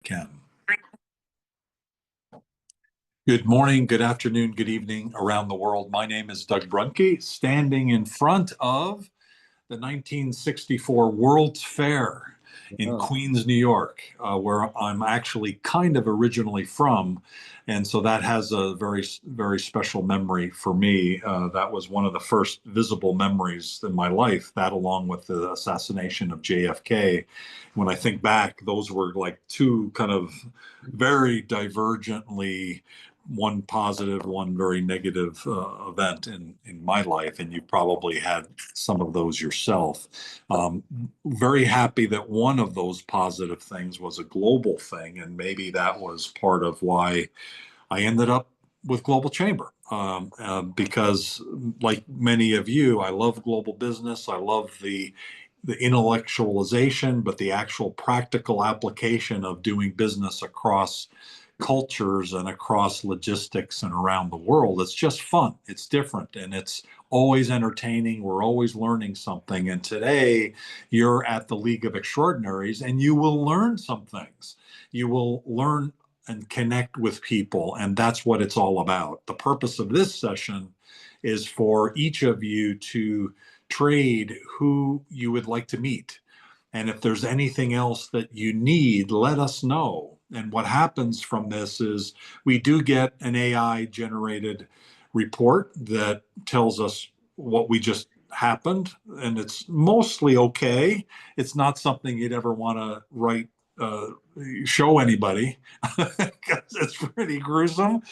Ken. Good morning, good afternoon, good evening around the world. My name is Doug Brunke, standing in front of the 1964 World's Fair in Queens, New York, where I'm actually kind of originally from. And so that has a very, very special memory for me. That was one of the first visible memories in my life, that along with the assassination of JFK. When I think back, those were like two kind of very divergently, one positive, one very negative event in my life, and you probably had some of those yourself. Very happy that one of those positive things was a global thing, and maybe that was part of why I ended up with Global Chamber. Because, like many of you, I love global business. I love the intellectualization, but the actual practical application of doing business across cultures and across logistics and around the world. It's just fun. It's different and it's always entertaining. We're always learning something. And today you're at the League of Extraordinaries and you will learn some things. You will learn and connect with people. And that's what it's all about. The purpose of this session is for each of you to trade who you would like to meet. And if there's anything else that you need, let us know. And what happens from this is we do get an AI generated report that tells us what we just happened. And it's mostly okay. It's not something you'd ever want to write, show anybody because it's pretty gruesome.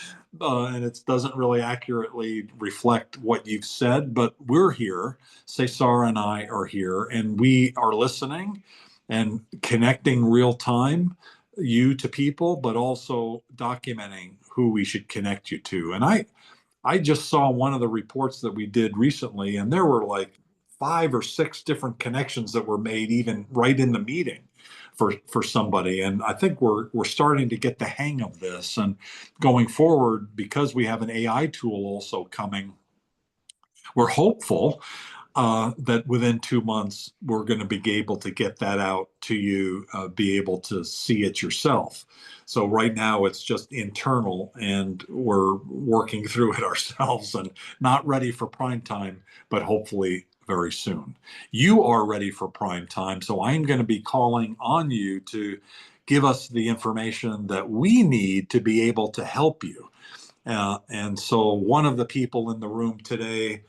And it doesn't really accurately reflect what you've said, but we're here. Cesar and I are here, and we are listening and connecting real time you to people, but also documenting who we should connect you to. And I just saw one of the reports that we did recently, and there were like 5 or 6 different connections that were made even right in the meeting for somebody. And I think we're starting to get the hang of this. And going forward, because we have an AI tool also coming, we're hopeful that within 2 months, we're going to be able to get that out to you, be able to see it yourself. So right now it's just internal and we're working through it ourselves and not ready for prime time, but hopefully very soon. You are ready for prime time. So I'm going to be calling on you to give us the information that we need to be able to help you. And so one of the people in the room today,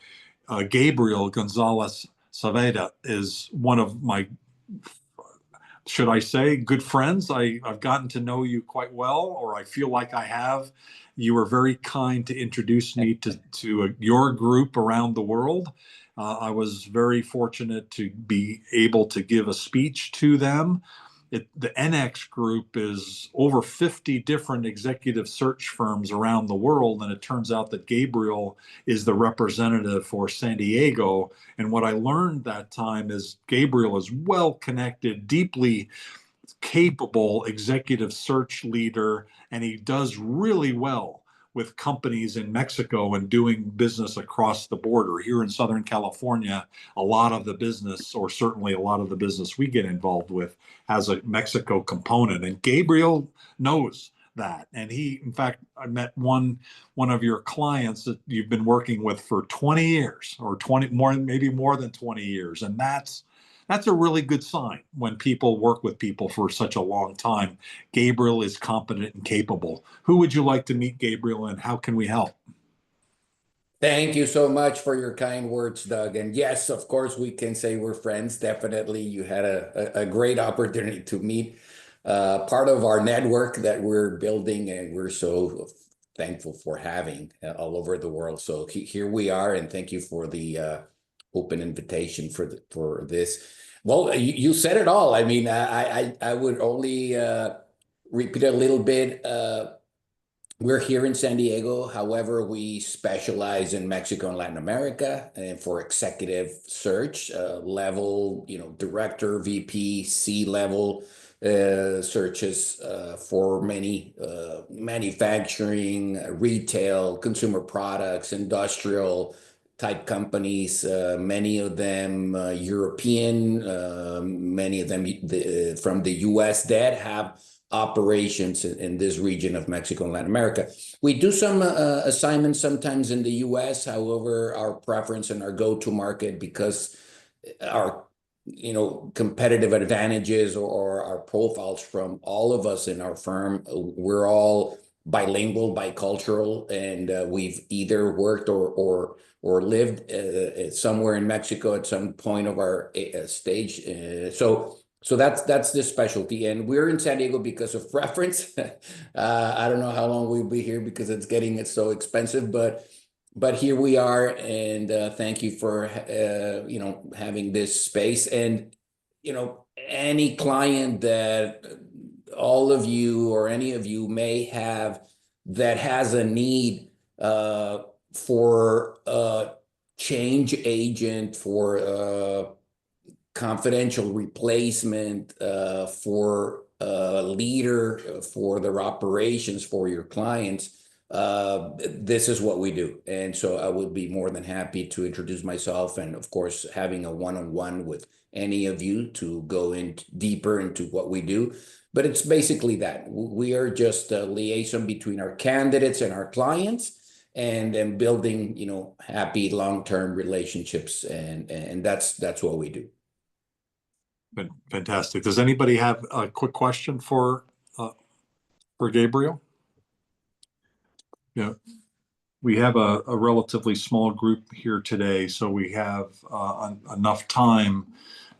Gabriel Gonzalez Saveda, is one of my, should I say, good friends. I've gotten to know you quite well, or I feel like I have. You were very kind to introduce me to your group around the world. I was very fortunate to be able to give a speech to them. The NX group is over 50 different executive search firms around the world, and it turns out that Gabriel is the representative for San Diego. And what I learned that time is Gabriel is well connected, deeply capable executive search leader, and he does really well with companies in Mexico and doing business across the border. Here in Southern California, a lot of the business, or certainly a lot of the business we get involved with, has a Mexico component. And Gabriel knows that. And he, in fact, I met one of your clients that you've been working with for 20 years, or 20 more, maybe more than 20 years. And that's a really good sign when people work with people for such a long time. Gabriel is competent and capable. Who would you like to meet, Gabriel, and how can we help? Thank you so much for your kind words, Doug. And yes, of course, we can say we're friends. Definitely, you had a great opportunity to meet part of our network that we're building, and we're so thankful for having all over the world. So here we are, and thank you for the open invitation for this. Well, you said it all. I mean, I would only repeat a little bit. We're here in San Diego. However, we specialize in Mexico and Latin America, and for executive search level, director, VP, C-level searches for many manufacturing, retail, consumer products, industrial type companies, many of them European, many of them from the US that have operations in this region of Mexico and Latin America. We do some assignments sometimes in the US. However, our preference and our go-to market, because our competitive advantages or our profiles from all of us in our firm, we're all bilingual, bicultural, and we've either worked or lived somewhere in Mexico at some point of our stage. So that's the specialty, and we're in San Diego because of preference. I don't know how long we'll be here because it's getting so expensive, but here we are, and thank you for having this space. And any client that all of you or any of you may have that has a need for a change agent, for confidential replacement, for a leader for their operations for your clients, this is what we do. And so I would be more than happy to introduce myself, and of course having a one-on-one with any of you to go in deeper into what we do. But it's basically that we are just a liaison between our candidates and our clients, and building happy long-term relationships, and that's what we do. Fantastic. Does anybody have a quick question for Gabriel? Yeah, we have a relatively small group here today, so we have enough time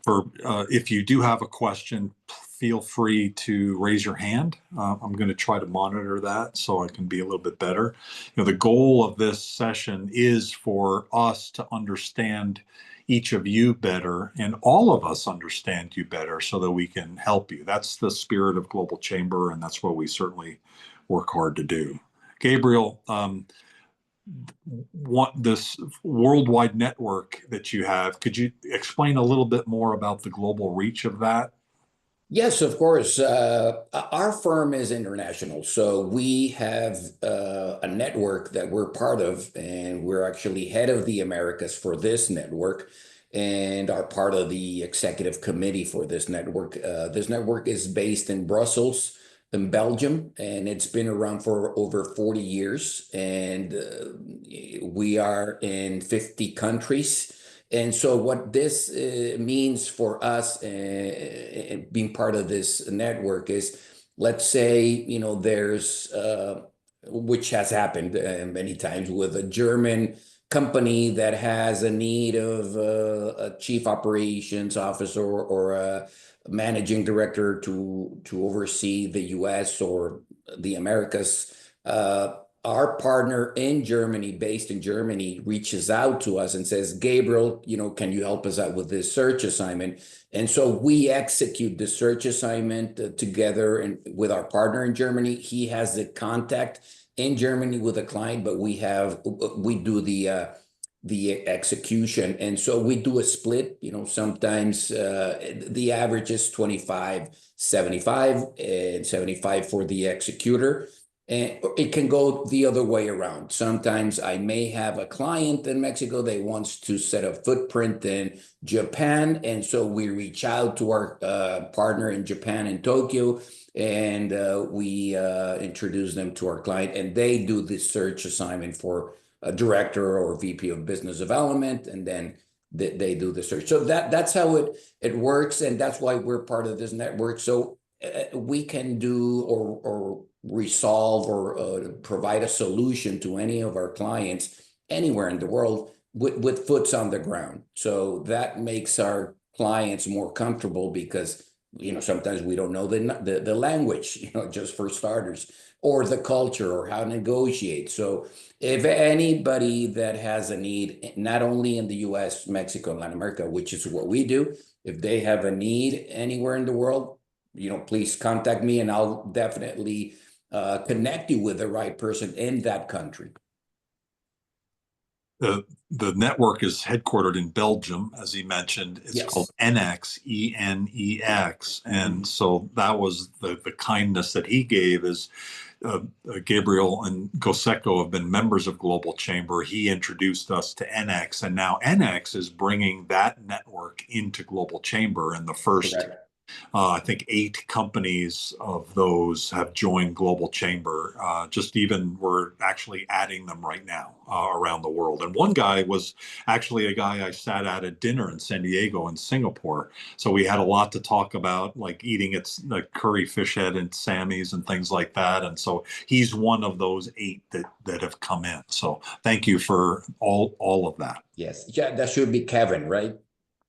for if you do have a question, feel free to raise your hand. I'm going to try to monitor that so I can be a little bit better. The goal of this session is for us to understand each of you better, and all of us understand you better so that we can help you. That's the spirit of Global Chamber, and that's what we certainly work hard to do. Gabriel, this worldwide network that you have, could you explain a little bit more about the global reach of that? Yes, of course. Our firm is international, so we have a network that we're part of, and we're actually head of the Americas for this network, and are part of the executive committee for this network. This network is based in Brussels, in Belgium, and it's been around for over 40 years, and we are in 50 countries. And so what this means for us being part of this network is, let's say, there's, which has happened many times, with a German company that has a need of a chief operations officer or a managing director to oversee the US or the Americas. Our partner in Germany, based in Germany, reaches out to us and says, Gabriel, can you help us out with this search assignment? And so we execute the search assignment together and with our partner in Germany. He has the contact in Germany with a client, but we do the execution. And so we do a split, sometimes the average is 25-75, and 75 for the executor. And it can go the other way around. Sometimes I may have a client in Mexico that wants to set a footprint in Japan. And so we reach out to our partner in Japan, in Tokyo, and we introduce them to our client, and they do this search assignment for a director or VP of business development, and then they do the search. So that's how it works, and that's why we're part of this network. So we can do or resolve or provide a solution to any of our clients anywhere in the world with foots on the ground. So that makes our clients more comfortable, because sometimes we don't know the language, just for starters, or the culture, or how to negotiate. So if anybody that has a need, not only in the US, Mexico, and Latin America, which is what we do, if they have a need anywhere in the world, please contact me, and I'll definitely connect you with the right person in that country. The network is headquartered in Belgium, as he mentioned. It's called NX, ENEX. And so that was the kindness that he gave is Gabriel and Goseko have been members of Global Chamber. He introduced us to NX, and now NX is bringing that network into Global Chamber. And the first I think 8 companies of those have joined Global Chamber. Just even we're actually adding them right now around the world. And one guy was actually a guy I sat at dinner in San Diego and Singapore. So we had a lot to talk about, like eating its like curry fish head and Sammy's and things like that. And so he's one of those 8 that have come in. So thank you for all of that. Yes, yeah, that should be Kevin, right?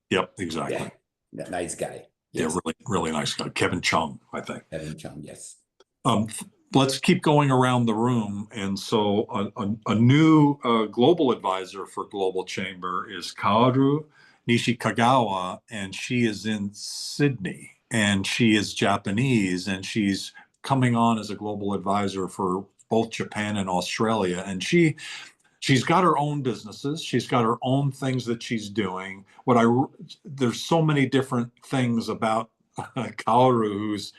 Yep, exactly. Yeah, nice guy. Yeah, Yes, really, really nice guy. Kevin Chung, I think. Kevin Chung. Yes. Um, let's keep going around the room. And so a new global advisor for Global Chamber is Kaoru Nishikagawa, and she is in Sydney, and she is Japanese, and she's coming on as a global advisor for both Japan and Australia. And she's got her own businesses. She's got her own things that she's doing. There's so many different things about Kaoru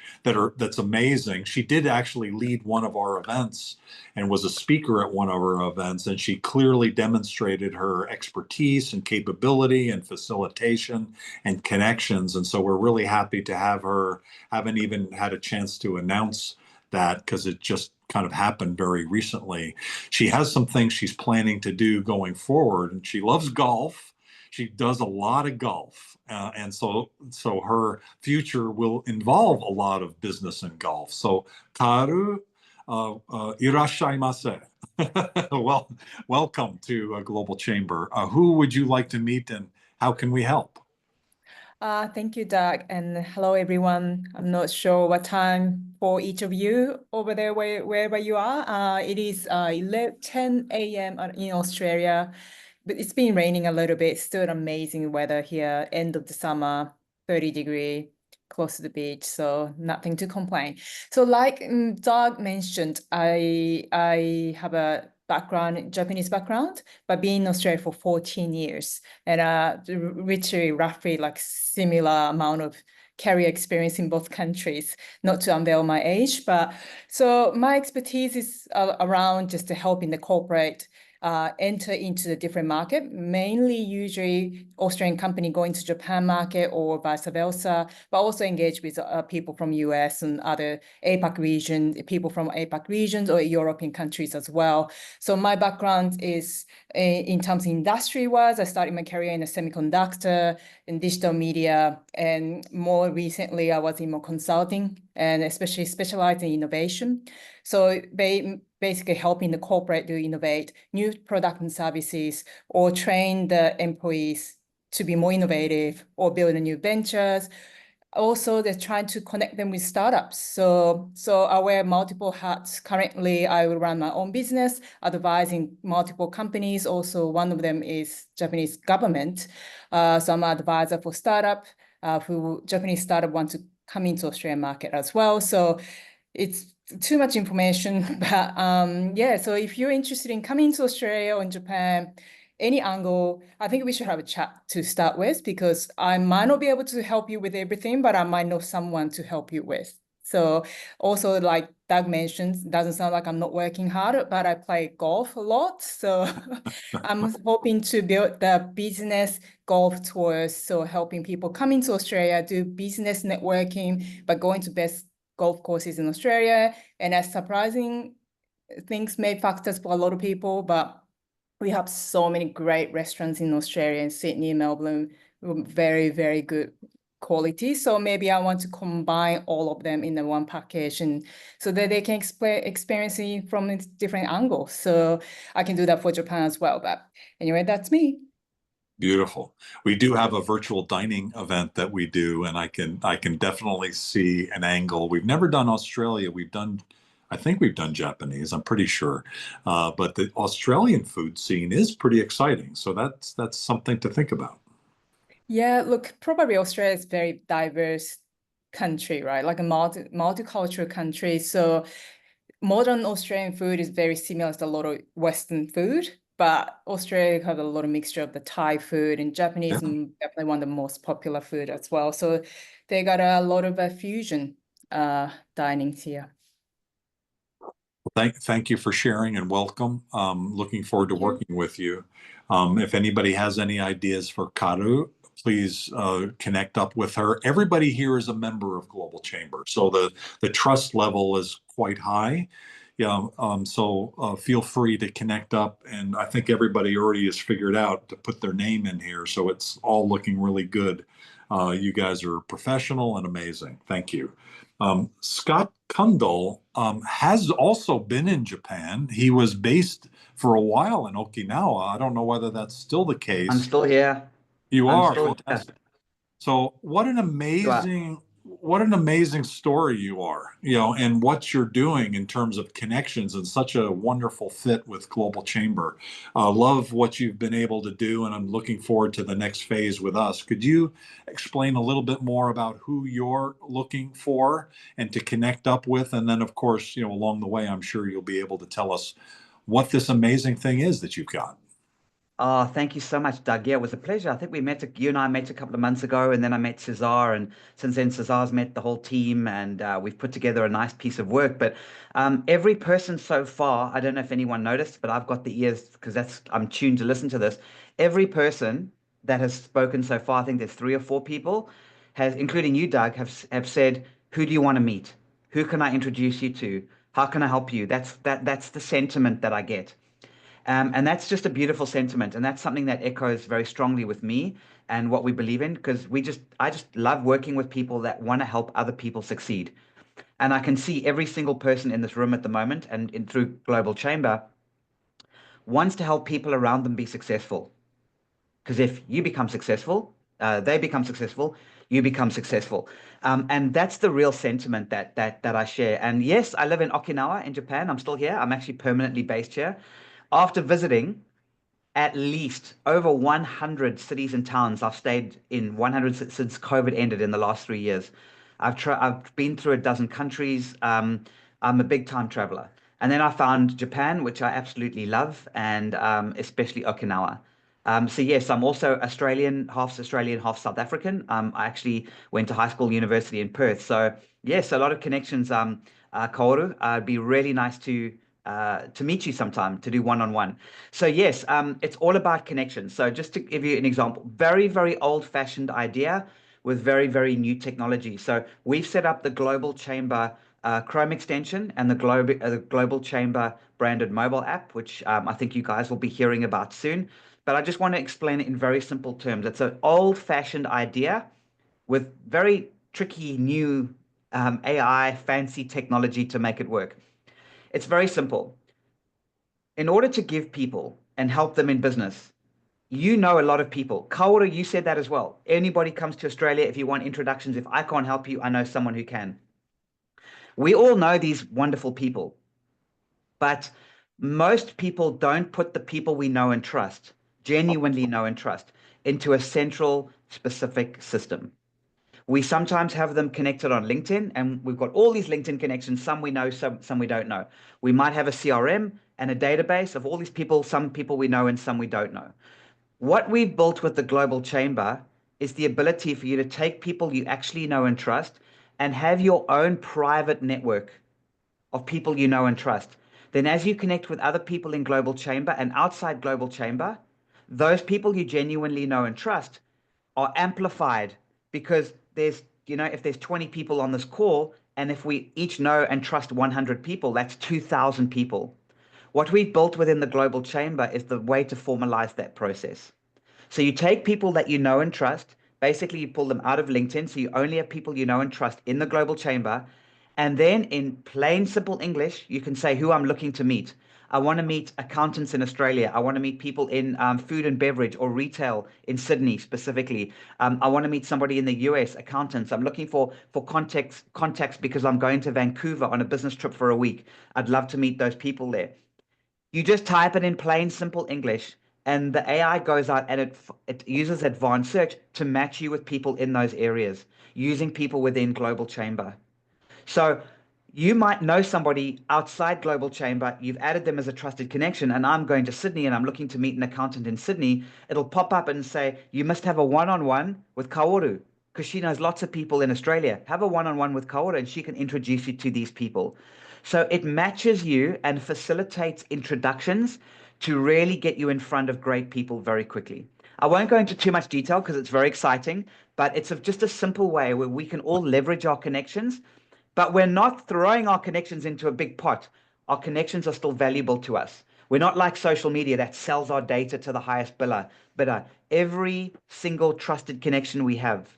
that's amazing. She did actually lead one of our events and was a speaker at one of our events, and she clearly demonstrated her expertise and capability and facilitation and connections. And so we're really happy to have her. Haven't even had a chance to announce that because it just kind of happened very recently. She has some things she's planning to do going forward, and she loves golf. She does a lot of golf, and so her future will involve a lot of business and golf. So, Karu, irashaimase. Well, welcome to Global Chamber. Who would you like to meet, and how can we help? Thank you, Doug, and hello, everyone. I'm not sure what time for each of you over there, wherever you are. It is 10 a.m. in Australia, but it's been raining a little bit. Still amazing weather here, end of the summer, 30-degree, close to the beach, so nothing to complain. So like Doug mentioned, I have a Japanese background, but been in Australia for 14 years and literally roughly like similar amount of career experience in both countries, not to unveil my age, but so my expertise is around just to help in the corporate enter into the different market, mainly usually Australian company going to Japan market or vice versa, but also engage with people from US and other APAC region, people from APAC regions or European countries as well. So my background is in terms of industry-wise, I started my career in a semiconductor, in digital media, and more recently I was in more consulting and especially specialized in innovation. So basically helping the corporate to innovate new product and services or train the employees to be more innovative or build new ventures. Also, they're trying to connect them with startups. So I wear multiple hats. Currently, I will run my own business, advising multiple companies. Also, one of them is Japanese government. So I'm an advisor for startup, who Japanese startup want to come into Australian market as well. So it's too much information, but yeah, so if you're interested in coming to Australia or in Japan, any angle, I think we should have a chat to start with because I might not be able to help you with everything, but I might know someone to help you with. So also like Doug mentioned, doesn't sound like I'm not working hard, but I play golf a lot. So I'm hoping to build the business golf tours. So helping people come into Australia, do business networking, but going to best golf courses in Australia. And as surprising things may factors for a lot of people, but we have so many great restaurants in Australia and Sydney, Melbourne, very, very good quality. So maybe I want to combine all of them in the one package and so that they can experience it from different angles. So I can do that for Japan as well. But anyway, that's me. Beautiful. We do have a virtual dining event that we do, and I can definitely see an angle. We've never done Australia. I think we've done Japanese. I'm pretty sure, but the Australian food scene is pretty exciting. So that's something to think about. Yeah, look, probably Australia is a very diverse country, right? Like a multicultural country. So modern Australian food is very similar to a lot of Western food, but Australia has a lot of mixture of the Thai food and Japanese, Yeah. and definitely one of the most popular food as well. So they got a lot of fusion dinings here. Thank you for sharing and welcome. Looking forward to Thank you. working with you. If anybody has any ideas for Karu, please connect up with her. Everybody here is a member of Global Chamber, so the trust level is quite high. Yeah, so feel free to connect up, and I think everybody already has figured out to put their name in here, so it's all looking really good. You guys are professional and amazing. Thank you. Scott Kundal has also been in Japan. He was based for a while in Okinawa. I don't know whether that's still the I'm case. still here. You I'm are still here. fantastic. So what an amazing story you are, and what you're doing in terms of connections and such a wonderful fit with Global Chamber. Love what you've been able to do, and I'm looking forward to the next phase with us. Could you explain a little bit more about who you're looking for and to connect up with? And then, of course, along the way, I'm sure you'll be able to tell us what this amazing thing is that you've got. Oh, thank you so much, Doug. Yeah, it was a pleasure. I think you and I met a couple of months ago, and then I met Cesar, and since then Cesar's met the whole team, and we've put together a nice piece of work. But every person so far, I don't know if anyone noticed, but I've got the ears because I'm tuned to listen to this. Every person that has spoken so far, I think there's 3 or 4 people, including you, Doug, have said, "Who do you want to meet? Who can I introduce you to? How can I help you?" That's the sentiment that I get. And that's just a beautiful sentiment. And that's something that echoes very strongly with me and what we believe in, because I just love working with people that want to help other people succeed. And I can see every single person in this room at the moment through Global Chamber wants to help people around them be successful. Because if you become successful, they become successful, you become successful. And that's the real sentiment that I share. And yes, I live in Okinawa in Japan. I'm still here. I'm actually permanently based here. After visiting at least over 100 cities and towns. I've stayed in 100 since COVID ended in the last 3 years. I've been through a dozen countries. I'm a big time traveler. And then I found Japan, which I absolutely love, and especially Okinawa. So yes, I'm also Australian, half South African. I actually went to high school, university in Perth. So yes, a lot of connections. Kaoru, it'd be really nice to meet you sometime to do one-on-one. So yes, it's all about connection. So just to give you an example, very, very old-fashioned idea with very, very new technology. So we've set up the Global Chamber Chrome extension and the Global Chamber branded mobile app, which I think you guys will be hearing about soon. But I just want to explain it in very simple terms. It's an old-fashioned idea with very tricky new AI fancy technology to make it work. It's very simple. In order to give people and help them in business, you know a lot of people. Kaoru, you said that as well. Anybody comes to Australia, if you want introductions, if I can't help you, I know someone who can. We all know these wonderful people, but most people don't put the people we know and trust, genuinely know and trust, into a central, specific system. We sometimes have them connected on LinkedIn, and we've got all these LinkedIn connections. Some we know, some we don't know. We might have a CRM and a database of all these people, some people we know and some we don't know. What we've built with the Global Chamber is the ability for you to take people you actually know and trust and have your own private network of people you know and trust. Then as you connect with other people in Global Chamber and outside Global Chamber, those people you genuinely know and trust are amplified because if there's 20 people on this call, and if we each know and trust 100 people, that's 2,000 people. What we've built within the Global Chamber is the way to formalize that process. So you take people that you know and trust, basically you pull them out of LinkedIn, so you only have people you know and trust in the Global Chamber. And then in plain, simple English, you can say who I'm looking to meet. I want to meet accountants in Australia. I want to meet people in food and beverage or retail in Sydney specifically. I want to meet somebody in the US, accountants. I'm looking for contacts because I'm going to Vancouver on a business trip for a week. I'd love to meet those people there. You just type it in plain, simple English, and the AI goes out and it uses advanced search to match you with people in those areas, using people within Global Chamber. So you might know somebody outside Global Chamber, you've added them as a trusted connection, and I'm going to Sydney and I'm looking to meet an accountant in Sydney. It'll pop up and say, you must have a one-on-one with Kaoru because she knows lots of people in Australia. Have a one-on-one with Kaoru and she can introduce you to these people. So it matches you and facilitates introductions to really get you in front of great people very quickly. I won't go into too much detail because it's very exciting, but it's just a simple way where we can all leverage our connections, but we're not throwing our connections into a big pot. Our connections are still valuable to us. We're not like social media that sells our data to the highest bidder. Every single trusted connection we have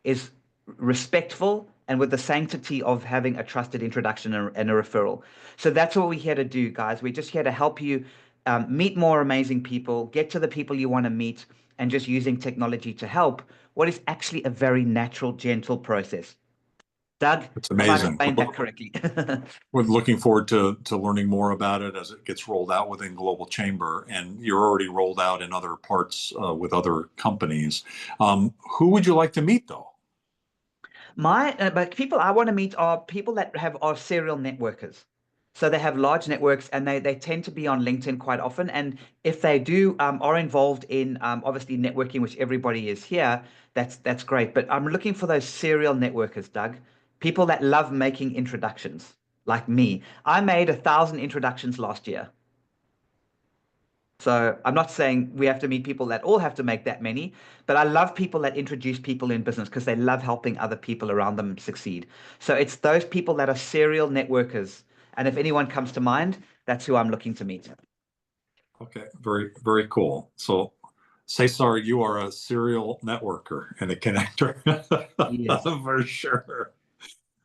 is respectful and with the sanctity of having a trusted introduction and a referral. So that's what we're here to do, guys. We're just here to help you meet more amazing people, get to the people you want to meet, and just using technology to help what is actually a very natural, gentle process. Doug, It's have I amazing. explained that correctly? We're looking forward to learning more about it as it gets rolled out within Global Chamber, and you're already rolled out in other parts with other companies. Who would you like to meet, though? But people I want to meet are people that are serial networkers. So they have large networks and they tend to be on LinkedIn quite often. And if they do are involved in obviously networking, which everybody is here, that's great. But I'm looking for those serial networkers, Doug. People that love making introductions, like me. I made 1,000 introductions last year. So I'm not saying we have to meet people that all have to make that many, but I love people that introduce people in business because they love helping other people around them succeed. So it's those people that are serial networkers. And if anyone comes to mind, that's who I'm looking to meet. Okay, very, very cool. So, Cesar, you are a serial networker and a connector. Yes. For sure.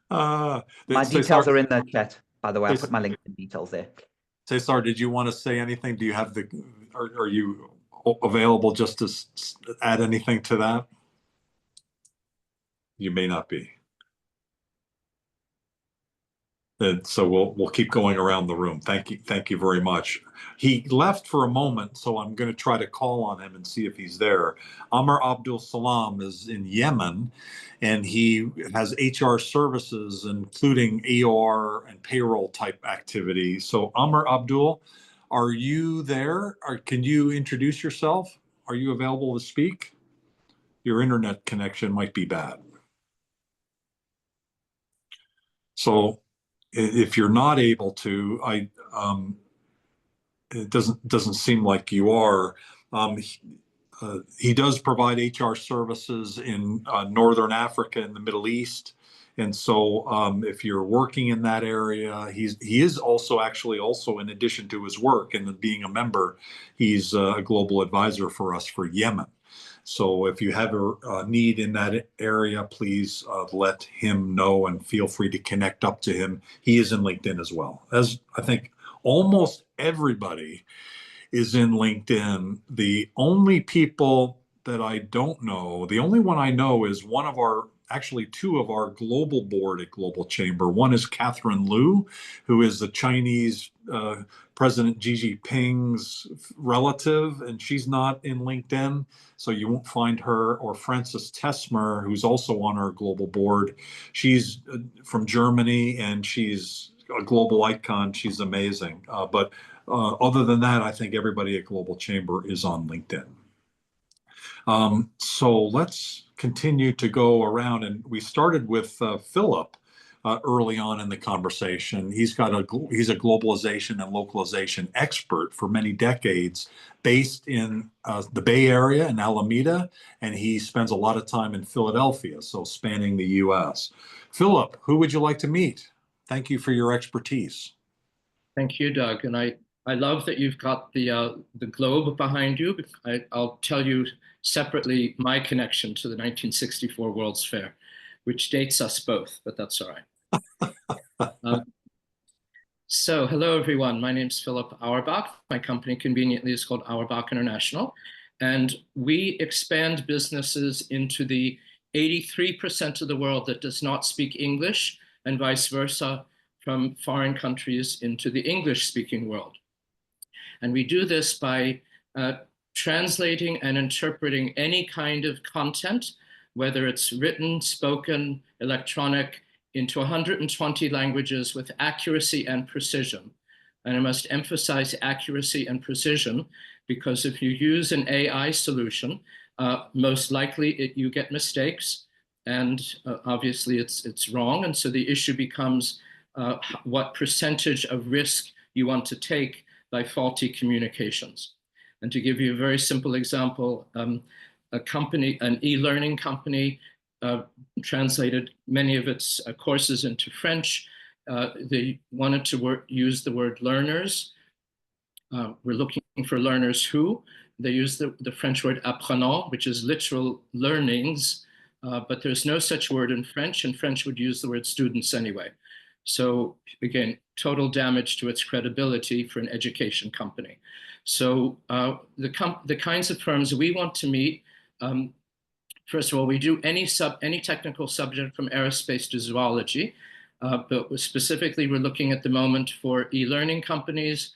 My Cesar, details are in the chat, by the way. I Cesar, put my LinkedIn details there. Cesar, did you want to say anything? Do you have are you available just to add anything to that? You may not be. And so we'll keep going around the room. Thank you very much. He left for a moment, so I'm going to try to call on him and see if he's there. Amir Abdul Salam is in Yemen, and he has HR services, including AOR and payroll type activity. So Amir Abdul, are you there? Or can you introduce yourself? Are you available to speak? Your internet connection might be bad. So if you're not able to, it doesn't seem like you are. He does provide HR services in Northern Africa and the Middle East, and so if you're working in that area, he is also in addition to his work and being a member, he's a global advisor for us for Yemen. So if you have a need in that area, please let him know and feel free to connect up to him. He is in LinkedIn as well. As I think almost everybody is in LinkedIn. The only people that I don't know, the only one I know is actually two of our global board at Global Chamber. One is Catherine Liu, who is the Chinese President Xi Jinping's relative, and she's not in LinkedIn, so you won't find her, or Frances Tesmer, who's also on our global board. She's from Germany, and she's a global icon. She's amazing. But other than that, I think everybody at Global Chamber is on LinkedIn. So let's continue to go around, and we started with Philip early on in the conversation. He's a globalization and localization expert for many decades, based in the Bay Area in Alameda, and he spends a lot of time in Philadelphia, so spanning the U.S. Philip, who would you like to meet? Thank you for your expertise. Thank you, Doug. And I love that you've got the globe behind you. I'll tell you separately my connection to the 1964 World's Fair, which dates us both, but that's all right. So hello, everyone. My name's Philip Auerbach. My company conveniently is called Auerbach International. And we expand businesses into the 83% of the world that does not speak English, and vice versa, from foreign countries into the English-speaking world. And we do this by translating and interpreting any kind of content, whether it's written, spoken, electronic, into 120 languages with accuracy and precision. And I must emphasize accuracy and precision, because if you use an AI solution, most likely you get mistakes, and obviously it's wrong. And so the issue becomes what percentage of risk you want to take by faulty communications. And to give you a very simple example, a company, an e-learning company, translated many of its courses into French. They wanted to use the word learners. We're looking for learners who. They use the French word apprenant, which is literal learnings, but there's no such word in French, and French would use the word students anyway. So again, total damage to its credibility for an education company. So the kinds of firms we want to meet, first of all, we do any technical subject from aerospace to zoology, but specifically we're looking at the moment for e-learning companies,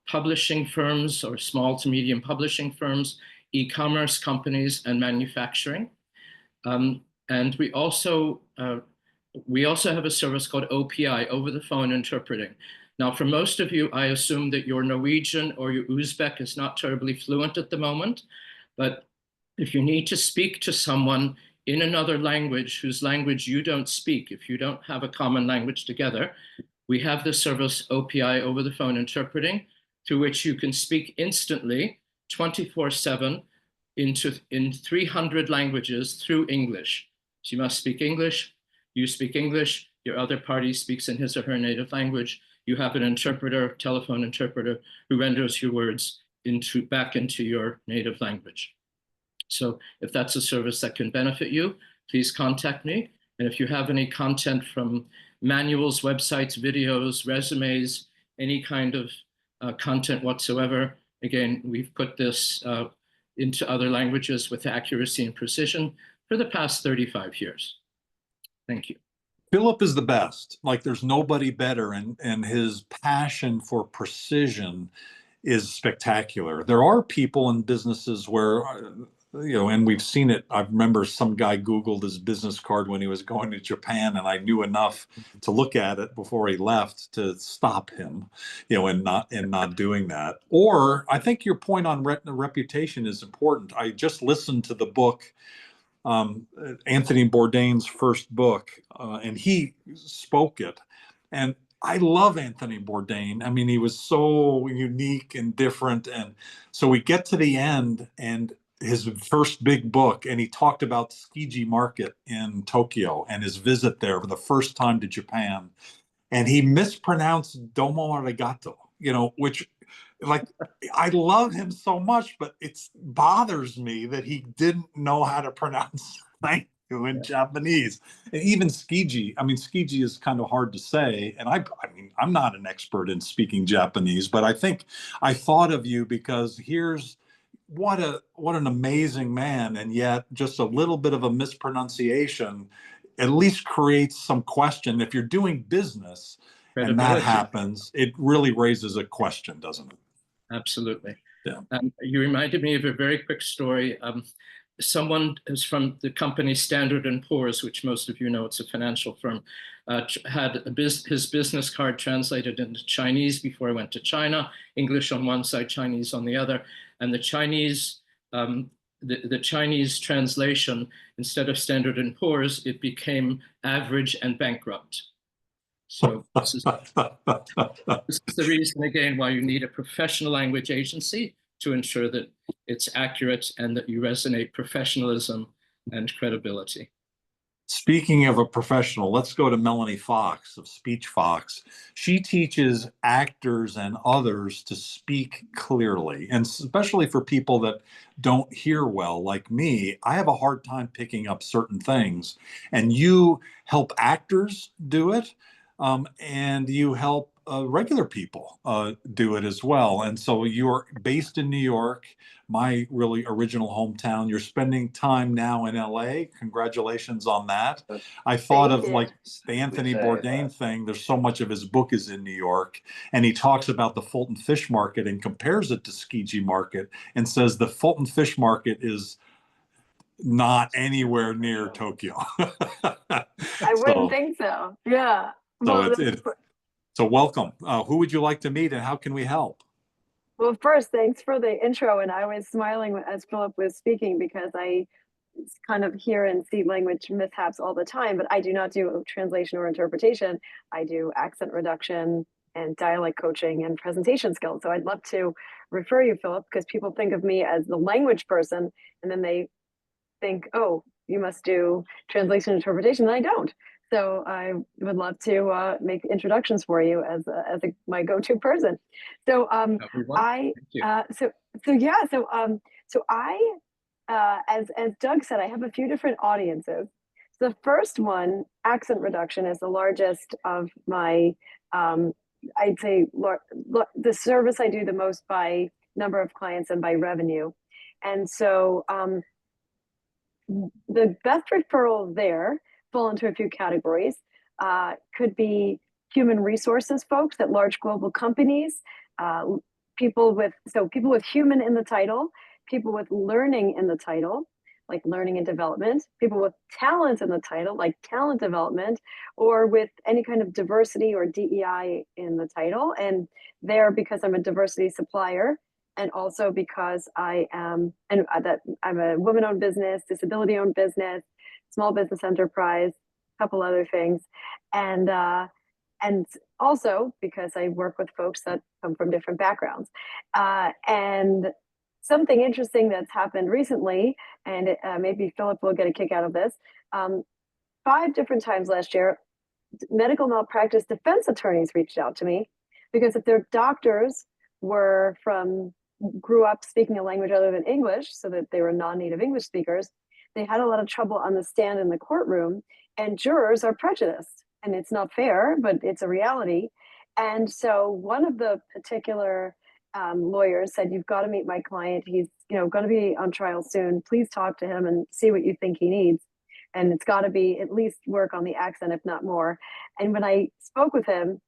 publishing firms or small to medium publishing firms, e-commerce companies, and manufacturing. And we also have a service called OPI, over the phone interpreting. Now, for most of you, I assume that your Norwegian or your Uzbek is not terribly fluent at the moment, but if you need to speak to someone in another language whose language you don't speak, if you don't have a common language together, we have the service OPI, over the phone interpreting, through which you can speak instantly, 24/7, in 300 languages through English. So you must speak English, you speak English, your other party speaks in his or her native language. You have an interpreter, telephone interpreter, who renders your words back into your native language. So if that's a service that can benefit you, please contact me. And if you have any content from manuals, websites, videos, resumes, any kind of content whatsoever, again, we've put this into other languages with accuracy and precision for the past 35 years. Thank you. Philip is the best. Like, there's nobody better, and his passion for precision is spectacular. There are people in businesses where, and we've seen it. I remember some guy Googled his business card when he was going to Japan, and I knew enough to look at it before he left to stop him, and not doing that. Or I think your point on reputation is important. I just listened to the book, Anthony Bourdain's first book, and he spoke it. And I love Anthony Bourdain. I mean, he was so unique and different. And so we get to the end and his first big book, and he talked about Tsukiji Market in Tokyo and his visit there for the first time to Japan. And he mispronounced domo arigato, which, like, I love him so much, but it bothers me that he didn't know how to pronounce thank you in Japanese. And even Tsukiji, Tsukiji is kind of hard to say. And I'm not an expert in speaking Japanese, but I think I thought of you because here's what an amazing man. And yet just a little bit of a mispronunciation at least creates some question. If you're doing business and that happens, it really raises a question, doesn't it? Absolutely. Yeah. You reminded me of a very quick story. Someone who's from the company Standard & Poor's, which most of you know, it's a financial firm, had his business card translated into Chinese before I went to China, English on one side, Chinese on the other. And the Chinese translation, instead of Standard & Poor's, it became average and bankrupt. So this is the reason, again, why you need a professional language agency to ensure that it's accurate and that you resonate professionalism and credibility. Speaking of a professional, let's go to Melanie Fox of Speech Fox. She teaches actors and others to speak clearly, and especially for people that don't hear well, like me. I have a hard time picking up certain things, and you help actors do it, and you help regular people do it as well. And so you're based in New York, my really original hometown. You're spending time now in LA. Congratulations on that. I thought of like the Anthony Bourdain thing. There's so much of his book is in New York, and he talks about the Fulton Fish Market and compares it to Tsukiji Market and says the Fulton Fish Market is not anywhere near Tokyo. I wouldn't think so. Yeah. So welcome. Who would you like to meet, and how can we help? Well, first, thanks for the intro. And I was smiling as Philip was speaking because I kind of hear and see language mishaps all the time, but I do not do translation or interpretation. I do accent reduction, and dialect coaching and presentation skills. So I'd love to refer you, Philip, because people think of me as the language person, and then they think, oh, you must do translation interpretation, and I don't. So I would love to make introductions for you as my go-to person. So as Doug said, I have a few different audiences. The first one, accent reduction, is the largest of my, I'd say, the service I do the most by number of clients and by revenue. And so the best referrals there fall into a few categories. Could be human resources folks at large global companies, people with human in the title, people with learning in the title, like learning and development, people with talent in the title, like talent development, or with any kind of diversity or DEI in the title. And there, because I'm a diversity supplier, and also because I'm a woman-owned business, disability-owned business, small business enterprise, a couple other things, and also because I work with folks that come from different backgrounds. And something interesting that's happened recently, and maybe Philip will get a kick out of this, 5 different times last year, medical malpractice defense attorneys reached out to me because if their doctors grew up speaking a language other than English, so that they were non-native English speakers, they had a lot of trouble on the stand in the courtroom, and jurors are prejudiced. And it's not fair, but it's a reality. And so one of the particular lawyers said, you've got to meet my client. He's going to be on trial soon. Please talk to him and see what you think he needs. And it's got to be at least work on the accent, if not more. And when I spoke with him,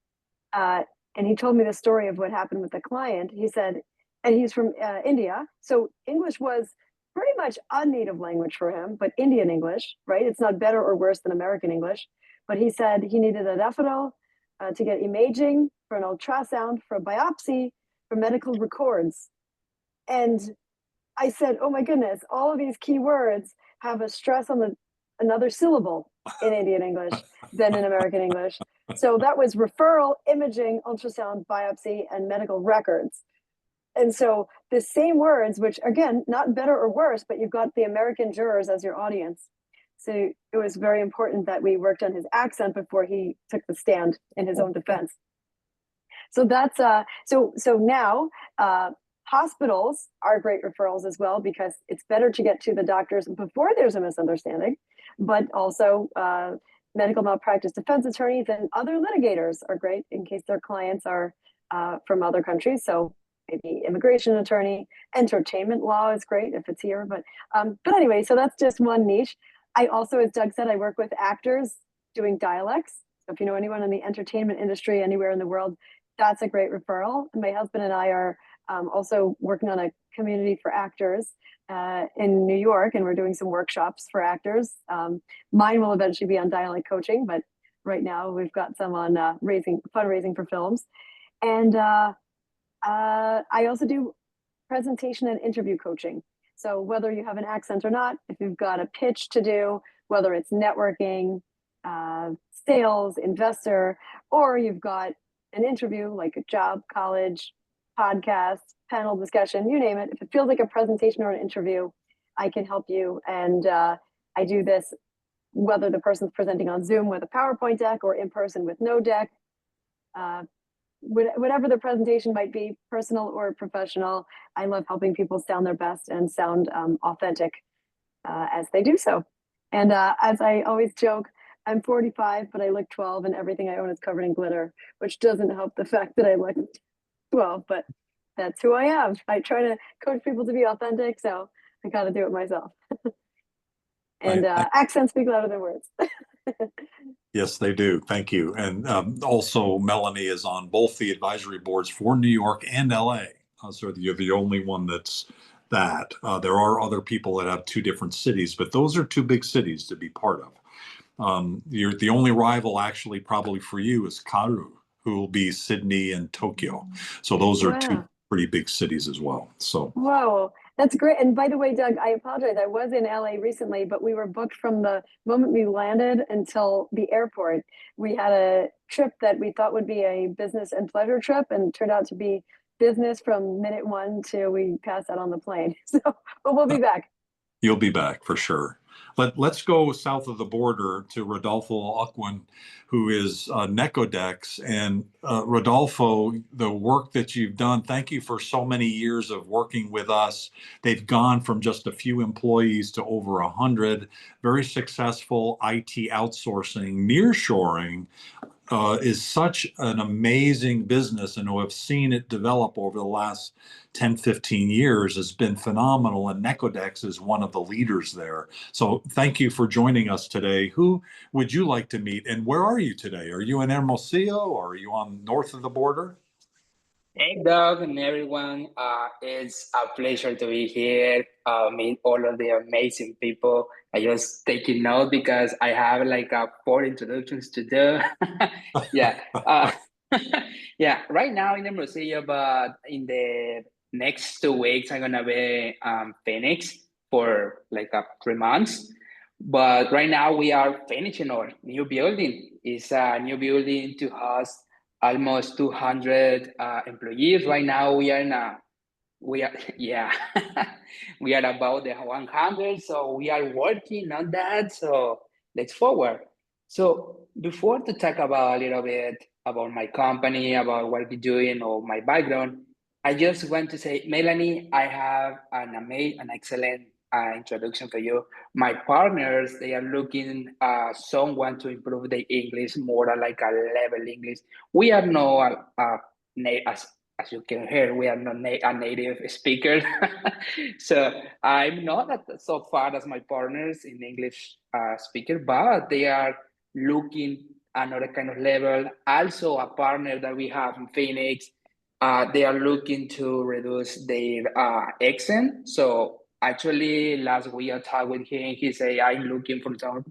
and he told me the story of what happened with the client, he said, and he's from India. So English was pretty much a native language for him, but Indian English, right? It's not better or worse than American English. But he said he needed a referral to get imaging, for an ultrasound, for a biopsy, for medical records. And I said, oh my goodness, all of these key words have a stress on another syllable in Indian English than in American English. So that was referral, imaging, ultrasound, biopsy, and medical records. And so the same words, which again, not better or worse, but you've got the American jurors as your audience. So it was very important that we worked on his accent before he took the stand in his own defense. So that's so now hospitals are great referrals as well, because it's better to get to the doctors before there's a misunderstanding, but also medical malpractice defense attorneys and other litigators are great in case their clients are from other countries. So maybe immigration attorney, entertainment law is great if it's here. But anyway, so that's just one niche. I also, as Doug said, I work with actors doing dialects. So if you know anyone in the entertainment industry anywhere in the world, that's a great referral. And my husband and I are also working on a community for actors in New York, and we're doing some workshops for actors. Mine will eventually be on dialect coaching, but right now we've got some on fundraising for films. And I also do presentation and interview coaching. So whether you have an accent or not, if you've got a pitch to do, whether it's networking, sales, investor, or you've got an interview like a job, college, podcast, panel discussion, you name it. If it feels like a presentation or an interview, I can help you. And I do this whether the person's presenting on Zoom with a PowerPoint deck or in person with no deck. Whatever the presentation might be, personal or professional, I love helping people sound their best and sound authentic as they do so. And as I always joke, I'm 45, but I look 12 and everything I own is covered in glitter, which doesn't help the fact that I look 12, but that's who I am. I try to coach people to be authentic, so I got to do it myself. And accents speak louder than words. Yes, they do. Thank you. And also, Melanie is on both the advisory boards for New York and LA. So you're the only one that's that. There are other people that have 2 different cities, but those are 2 big cities to be part of. You're the only rival, actually, probably for you, is Kaoru, who will be Sydney and Tokyo. So those are 2 pretty big cities as well. So wow, that's great. And by the way, Doug, I apologize. I was in LA recently, but we were booked from the moment we landed until the airport. We had trip that we thought would be a business and pleasure trip, and turned out to be business from minute one to we passed out on the plane. So, but we'll be back. You'll be back for sure. Let's go south of the border to Rodolfo Ocwen, who is Necodex. And Rodolfo, the work that you've done, thank you for so many years of working with us. They've gone from just a few employees to over 100, very successful IT outsourcing, nearshoring. Is such an amazing business, and to have seen it develop over the last 10, 15 years has been phenomenal, and Necodex is one of the leaders there. So thank you for joining us today. Who would you like to meet, and where are you today? Are you in Hermosillo, or are you on north of the border? Hey, Doug, and everyone. It's a pleasure to be here. Meet all of the amazing people. I just taking note because I have like 4 introductions to do. Yeah. Yeah. Right now in Hermosillo, but in the next 2 weeks, I'm gonna be Phoenix for like 3 months. But right now we are finishing our new building. It's a new building to host almost 200 employees. Right now we are yeah we are about the 100, so we are working on that, so let's forward. So before to talk about a little bit about my company, about what we're doing, or my background, I just want to say, Melanie, I have an excellent introduction for you. My partners, they are looking someone to improve their English, more like a level English. We are not as you can hear, we are not a native speaker. So I'm not so far as my partners in English speaker, but they are looking another kind of level. Also, a partner that we have in Phoenix, they are looking to reduce their accent. So actually, last week I talked with him. He said, I'm looking for someone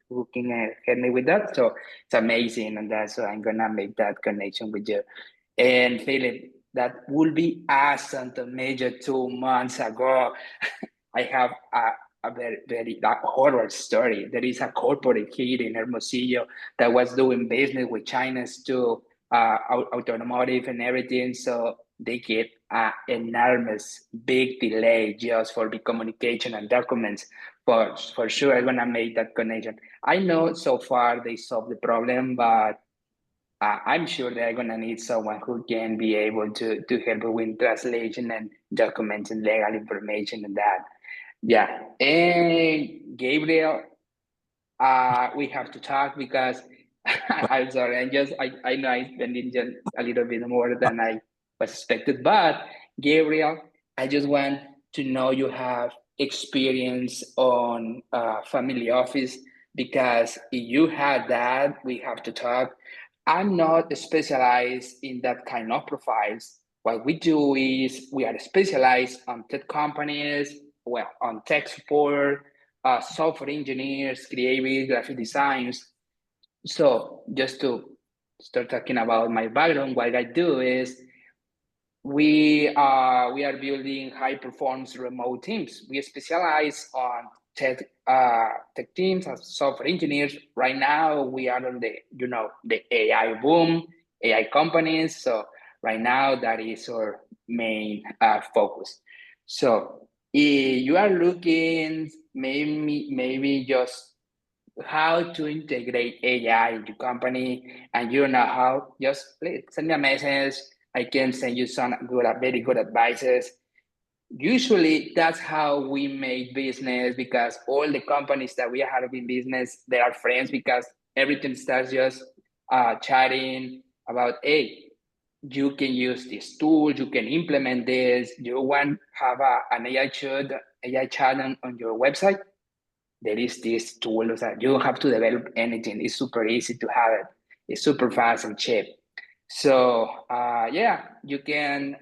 who can help me with that. So it's amazing. And that's why I'm going to make that connection with you. And Philip, that would be awesome to measure 2 months ago. I have a very horror story. There is a corporate here in Hermosillo that was doing business with China's too, automotive and everything. So they get an enormous big delay just for the communication and documents. But for sure, I'm gonna make that connection. I know so far they solved the problem, but I'm sure they're gonna need someone who can be able to help with translation and documents and legal information and that. Yeah, and Gabriel, we have to talk because I'm sorry, I know I spending just a little bit more than I was expected, but Gabriel, I just want to know you have experience on family office, because if you had that, we have to talk. I'm not specialized in that kind of profiles. What we do is we are specialized on tech companies, well, on tech support, software engineers, creative graphic designs. So just to start talking about my background, what I do is we are building high performance remote teams. We specialize on tech teams as software engineers. Right now we are on the AI boom, AI companies. So right now that is our main focus. So if you are looking maybe just how to integrate AI in your company, and you know how, just please send me a message. I can send you some very good advices. Usually that's how we make business, because all the companies that we have in business, they are friends, because everything starts just chatting about, hey, you can use this tool, you can implement this, you want to have an AI chat on your website. There is this tool that you don't have to develop anything. It's super easy to have it. It's super fast and cheap. So yeah, you can,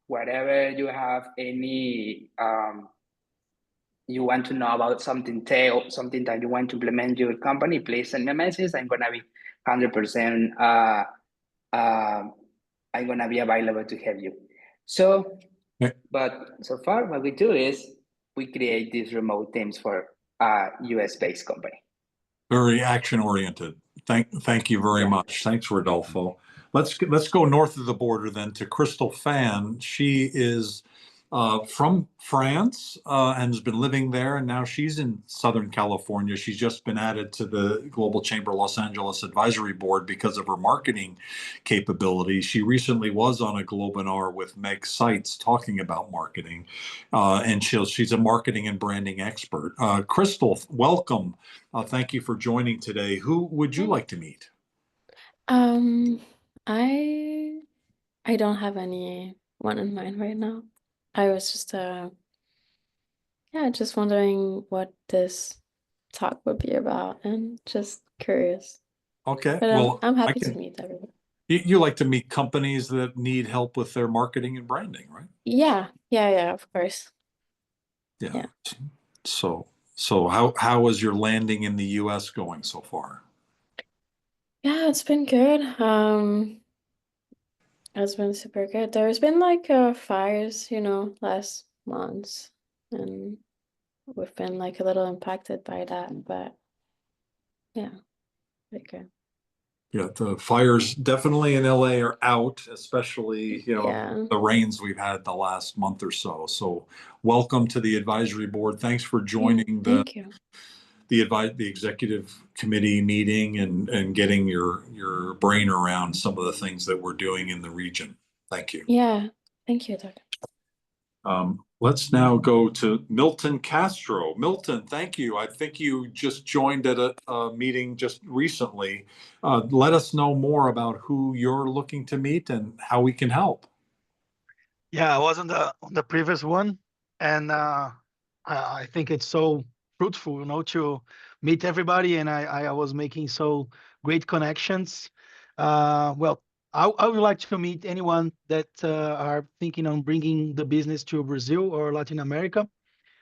whatever you have any, you want to know about something something that you want to implement your company, please send me a message. I'm gonna be 100%, I'm gonna be available to help you. So, but so far what we do is we create these remote teams for a US-based company. Very action oriented. Thank you very Yeah. much. Thanks, Rodolfo. Let's go north of the border then to Krystal Fan. She is from France and has been living there, and now she's in Southern California. She's just been added to the Global Chamber Los Angeles Advisory Board because of her marketing capabilities. She recently was on a Globinar with Meg Seitz talking about marketing, and she's a marketing and branding expert. Krystal, welcome. Thank you for joining today. Who would you like to meet? Um, I I don't have anyone in mind right now. I was just yeah, just wondering what this talk would be about and just curious. Okay, But well, I'm I happy to can. meet everyone. You like to meet companies that need help with their marketing and branding, right? Yeah, of course. Yeah. Yeah. So how is your landing in the U.S. going so far? Yeah, it's been good. It's been super good. There's been like fires, last month, and we've been like a little impacted by that, but yeah, pretty good. Yeah, the fires definitely in LA are out, especially, Yeah. the rains we've had the last month or so. So welcome to the advisory board. Thanks for joining Thank you. the executive committee meeting and getting your brain around some of the things that we're doing in the region. Thank you. Yeah, thank you, Doug. Let's now go to Milton Castro. Milton, thank you. I think you just joined at a meeting just recently. Let us know more about who you're looking to meet and how we can help. Yeah, I was on the previous one, and I think it's so fruitful, to meet everybody, and I was making so great connections. Well, I would like to meet anyone that are thinking on bringing the business to Brazil or Latin America.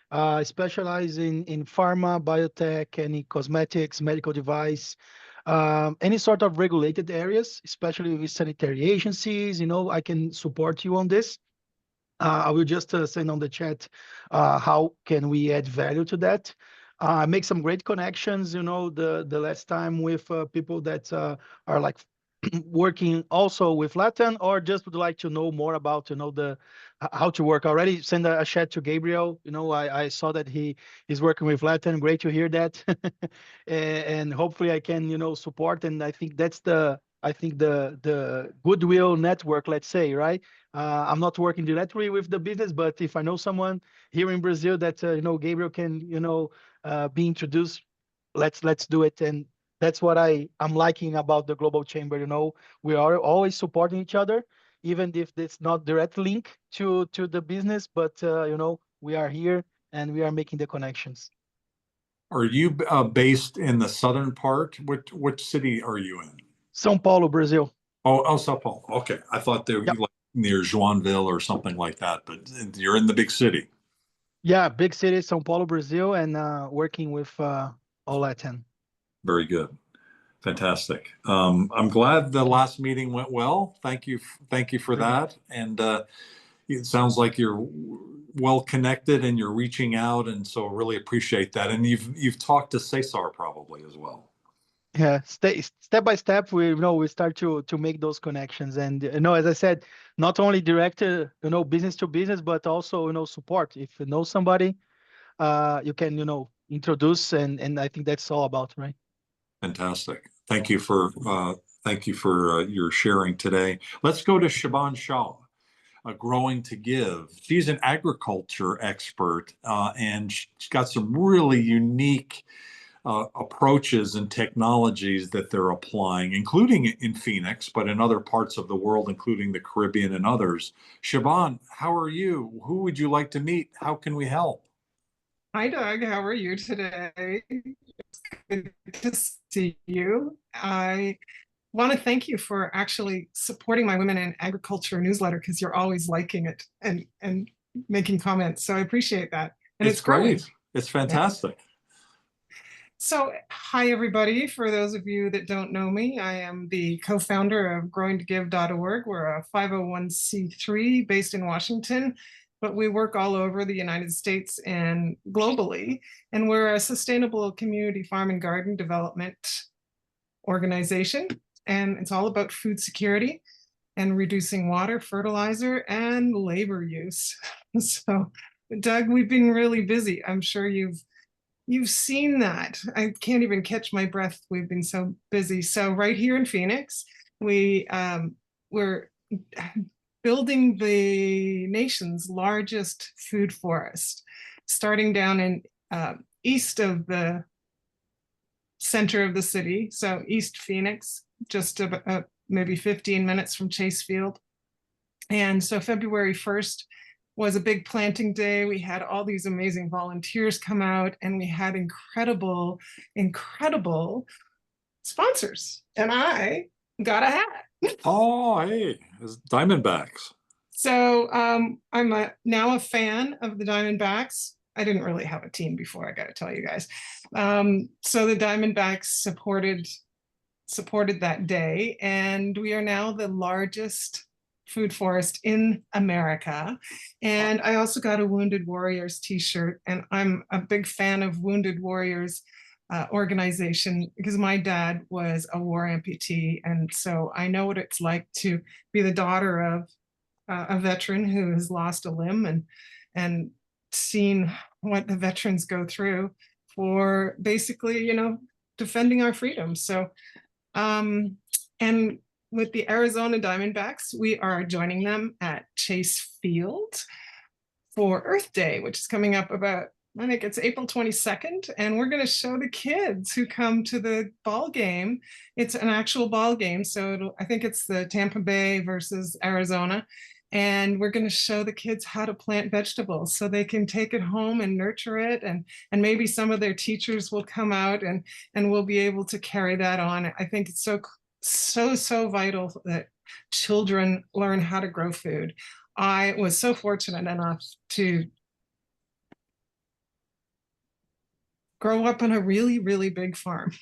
I specialize in pharma, biotech, any cosmetics, medical device, any sort of regulated areas, especially with sanitary agencies. I can support you on this. I will just send on the chat how can we add value to that. Make some great connections, the last time with people that are like working also with Latin or just would like to know more about, the how to work. Already send a chat to Gabriel. I saw that he is working with Latin. Great to hear that. And hopefully I can, support. And I think that's the goodwill network, let's say, right? I'm not working directly with the business, but if I know someone here in Brazil that Gabriel can be introduced, let's do it. And that's what I'm liking about the Global Chamber. We are always supporting each other, even if it's not direct link to the business, but we are here and we are making the connections. Are you based in the southern part? Which city are you in? São Paulo, Brazil. Oh, Sao Paulo. Okay, I thought they were Yep. like near Joinville or something like that, but you're in the big city. Yeah, big city, São Paulo, Brazil, and working with all Latin. Very good. Fantastic. I'm glad the last meeting went well. Thank you for that. And it sounds like you're well connected and you're reaching out, and so really appreciate that. And you've talked to Cesar probably as well. Yeah, step by step, we start to make those connections, and as I said, not only direct business to business, but also support. If you know somebody, you can introduce, and I think that's all about, right? Fantastic. Thank you for your sharing today. Let's go to Shaban Shah, Growing to Give. She's an agriculture expert, and she's got some really unique approaches and technologies that they're applying, including in Phoenix, but in other parts of the world, including the Caribbean and others. Shaban, how are you? Who would you like to meet? How can we help? Hi, Doug. How are you today? It's good to see you. I want to thank you for actually supporting my Women in Agriculture newsletter because you're always liking it and making comments. So I appreciate that. And it's growing. Great. It's fantastic. So, hi, everybody. For those of you that don't know me, I am the co-founder of growingtogive.org. We're a 501c3 based in Washington. but we work all over the United States and globally. And we're a sustainable community farm and garden development organization. And it's all about food security and reducing water, fertilizer, and labor use. So, Doug, we've been really busy. I'm sure you've seen that. I can't even catch my breath. We've been so busy. So right here in Phoenix, we're building the nation's largest food forest, starting down in east of the center of the city, so East Phoenix, just about maybe 15 minutes from Chase Field. And so February 1st was a big planting day. We had all these amazing volunteers come out, and we had incredible sponsors. And I got a hat. Oh, hey, it's Diamondbacks. So I'm now a fan of the Diamondbacks. I didn't really have a team before, I got to tell you guys. So the Diamondbacks supported that day, and we are now the largest food forest in America. And I also got a Wounded Warriors t-shirt, and I'm a big fan of Wounded Warriors organization because my dad was a war amputee, and so I know what it's like to be the daughter of a veteran who has lost a limb and seen what the veterans go through for basically, defending our freedom. So, and with the Arizona Diamondbacks, we are joining them at Chase Field for Earth Day, which is coming up I think it's April 22nd, and we're going to show the kids who come to the ball game. It's an actual ball game, so I think it's the Tampa Bay versus Arizona, and we're going to show the kids how to plant vegetables so they can take it home and nurture it, and maybe some of their teachers will come out and we'll be able to carry that on. I think it's so vital that children learn how to grow food. I was so fortunate enough to grow up on a really, really big farm.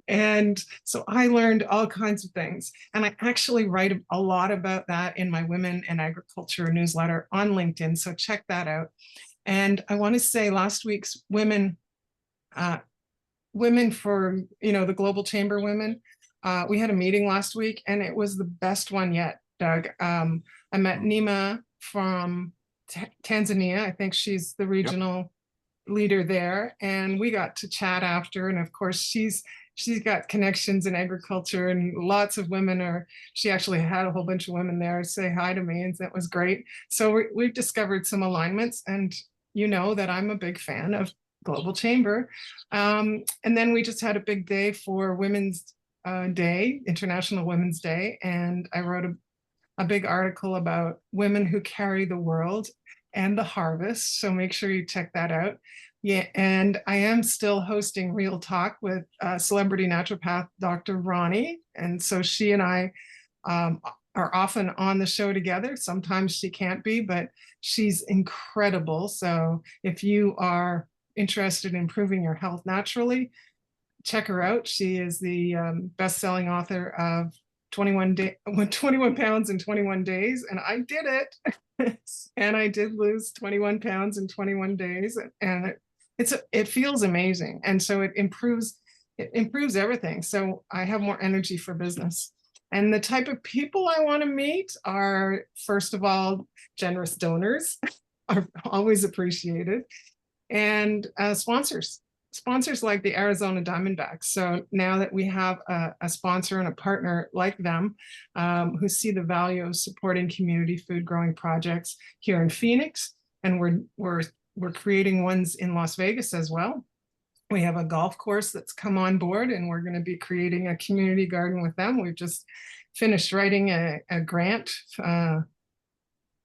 And so I learned all kinds of things. And I actually write a lot about that in my Women in Agriculture newsletter on LinkedIn. So check that out. And I want to say last week's women for, the Global Chamber Women, we had a meeting last week, and it was the best one yet, Doug. I met Nima from Tanzania. I think she's the regional leader there, and we got to chat after. And of course, she's got connections in agriculture, and lots of women she actually had a whole bunch of women there say hi to me, and that was great. So we've discovered some alignments, and you know that I'm a big fan of Global Chamber. And then we just had a big day for Women's Day, International Women's Day, and I wrote a big article about women who carry the world and the harvest. So make sure you check that out. Yeah, and I am still hosting Real Talk with celebrity naturopath Dr. Ronnie. And so she and I are often on the show together. Sometimes she can't be, but she's incredible. So if you are interested in improving your health naturally, check her out. She is the best-selling author of 21 pounds in 21 days, and I did it. And I did lose 21 pounds in 21 days, and it feels amazing. And so it improves everything. So I have more energy for business. And the type of people I want to meet are, first of all, generous donors are always appreciated, and sponsors like the Arizona Diamondbacks. So now that we have a sponsor and a partner like them, who see the value of supporting community food growing projects here in Phoenix, and we're creating ones in Las Vegas as well. We have a golf course that's come on board, and we're going to be creating a community garden with them. We've just finished writing a grant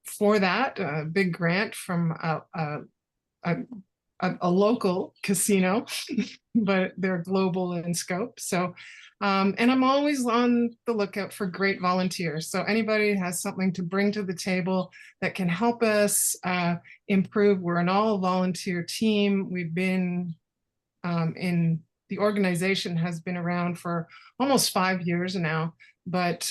for that, a big grant from a local casino, but they're global in scope. So, and I'm always on the lookout for great volunteers. So anybody has something to bring to the table that can help us improve. We're an all volunteer team. We've been the organization has been around for almost 5 years now, but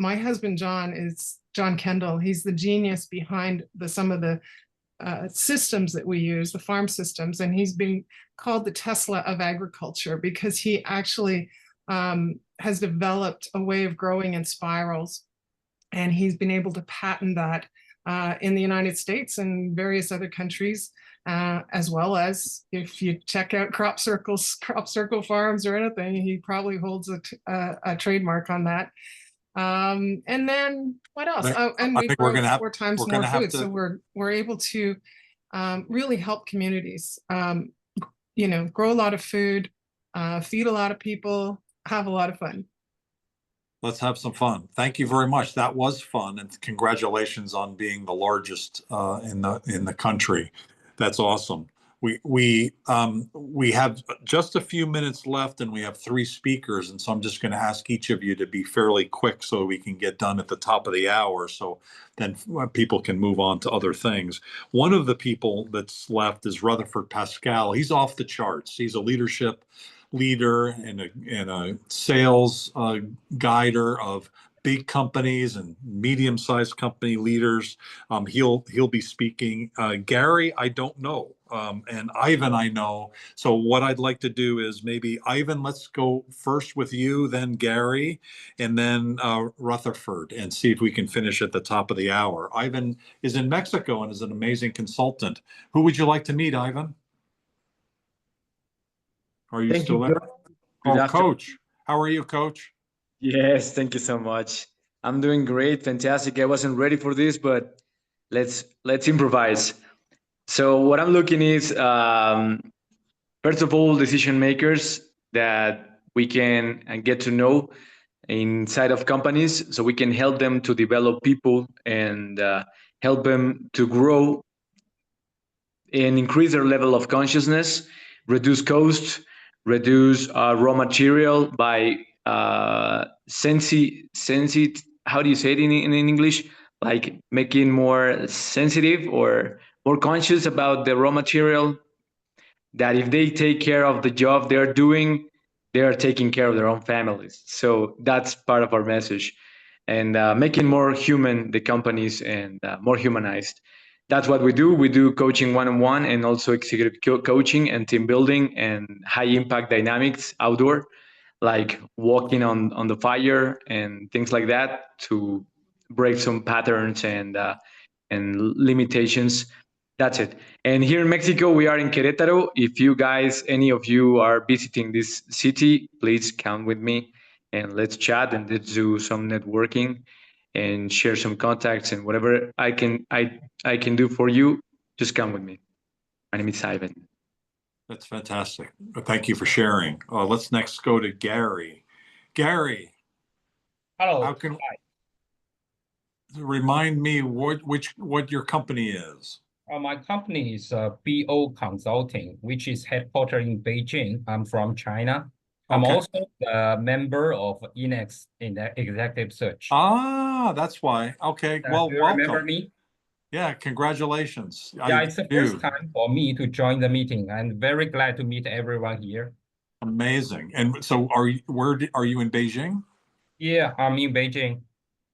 my husband, John, is John Kendall. He's the genius behind some of the systems that we use, the farm systems, and he's been called the Tesla of agriculture because he actually has developed a way of growing in spirals, and he's been able to patent that in the United States and various other countries, as well as if you check out Crop Circle Farms or anything, he probably holds a trademark on that. And then what else? And we grow 4 times more food, so we're able to really help communities. You know, grow a lot of food, feed a lot of people, have a lot of fun. Let's have some fun. Thank you very much. That was fun, and congratulations on being the largest in the country. That's awesome. We have just a few minutes left, and we have 3 speakers, and so I'm just going to ask each of you to be fairly quick so we can get done at the top of the hour, so then people can move on to other things. One of the people that's left is Rutherford Pascal. He's off the charts. He's a leadership leader and a sales guider of big companies and medium-sized company leaders. He'll be speaking. Gary, I don't know, and Ivan, I know. So what I'd like to do is maybe Ivan, let's go first with you, then Gary, and then Rutherford, and see if we can finish at the top of the hour. Ivan is in Mexico and is an amazing consultant. Who would you like to meet, Ivan? Are you still there? Oh, Coach. How are you, Coach? Yes, thank you so much. I'm doing great, fantastic. I wasn't ready for this, but let's improvise. So what I'm looking is, first of all, decision makers that we can get to know inside of companies, so we can help them to develop people and help them to grow and increase their level of consciousness, reduce cost, reduce raw material by how do you say it in English? Like making more sensitive or more conscious about the raw material, that if they take care of the job they're doing, they are taking care of their own families. So that's part of our message, and making more human the companies and more humanized. That's what we do. We do coaching one-on-one and also executive coaching and team building and high impact dynamics outdoor, like walking on the fire and things like that to break some patterns and limitations. That's it. And here in Mexico, we are in Querétaro. If you guys, any of you are visiting this city, please come with me and let's chat and let's do some networking and share some contacts, and whatever I can do for you, just come with me. My name is Ivan. That's fantastic. Thank you for sharing. Let's next go to Gary. Gary. Hello. How can remind me what your company is? My company is BO Consulting, which is headquartered in Beijing. I'm from China. I'm also a member of INEX in the executive search. Ah, that's why. Okay, well, do you welcome. remember me? Yeah, congratulations. Yeah, it's the first time for me to join the meeting. I'm very glad to meet everyone here. Amazing. And so where are you in Beijing? Yeah, I'm in Beijing.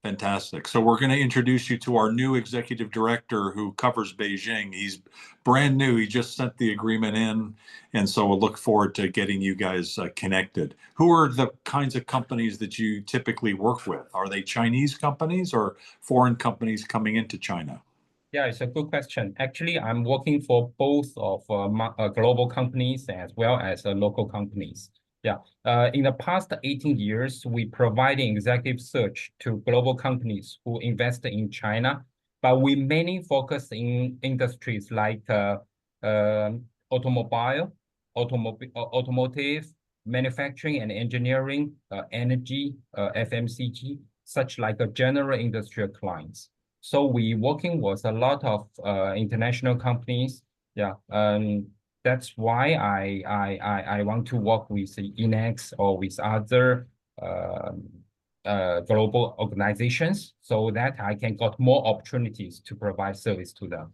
Fantastic. So we're going to introduce you to our new executive director who covers Beijing. He's brand new. He just sent the agreement in. And so we'll look forward to getting you guys connected. Who are the kinds of companies that you typically work with? Are they Chinese companies or foreign companies coming into China? Yeah, it's a good question. Actually, I'm working for both of global companies as well as local companies. Yeah, in the past 18 years, we providing executive search to global companies who invest in China, but we mainly focus in industries like automotive, manufacturing and engineering, energy, FMCG, such like a general industrial clients. So we working with a lot of international companies. Yeah, that's why I want to work with INEX or with other global organizations so that I can get more opportunities to provide service to them.